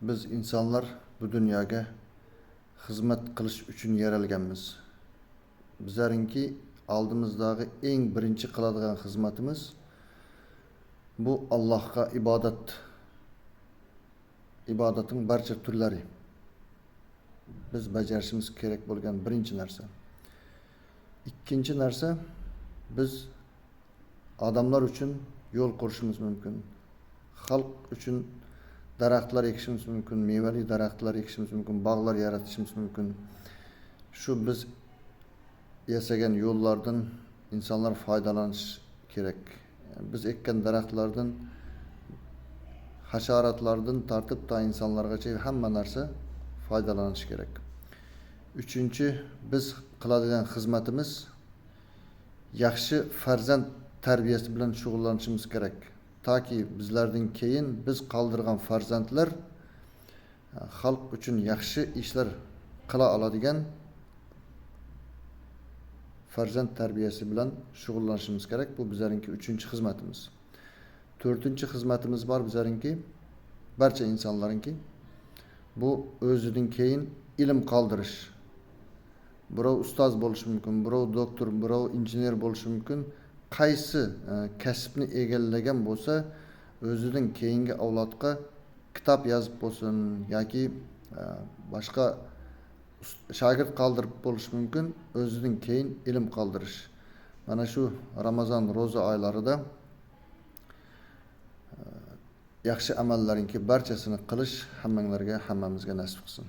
Biz insonlar bu dunyoga xizmat qilish uchun yaralganmiz. Bizlarinki oldimizdagi eng birinchi qiladigan xizmatimiz bu Allohga ibodat. Ibodatning barcha turlari. Biz bajarishimiz kerak bo'lgan birinchi narsa. Ikkinchi narsa, biz odamlar uchun yo'l qurishimiz mumkin. Xalq uchun daraxtlar ekishimiz mumkin, mevali daraxtlar ekishimiz mumkin, bog'lar yaratishimiz mumkin. Shu biz yasagan yo'llardan insonlar foydalanish kerak. Biz ekkan daraxtlardan, hasharotlardan tortib ta insonlargacha hamma narsa foydalanish kerak. Uchinchi, biz qiladigan xizmatimiz yaxshi farzand tarbiyasi bilan shug'ullanishimiz kerak. Taki bizlardan keyin biz qoldirgan farzandlar xalq uchun yaxshi ishlar qila oladigan farzand tarbiyasi bilan shug'ullanishimiz kerak. Bu bizlarinki uchinchi xizmatimiz. To'rtinchi xizmatimiz bor bizlarinki, barcha insonlarınki. Bu o'zidan keyin ilm qoldirish. Birov ustoz bo'lishi mumkin, birov doktor, birov injener bo'lishi mumkin. Qaysi kasbni egallagan bo'lsa, o'zidan keyingi avlodga kitob yozib bo'lsin yoki boshqa shogird qoldirib bo'lishi mumkin, o'zidan keyin ilm qoldirish. Mana shu Ramazon ro'za oylarida yaxshi amallarinki barchasini qilish hammanglarga, hammamizga nasib qilsin.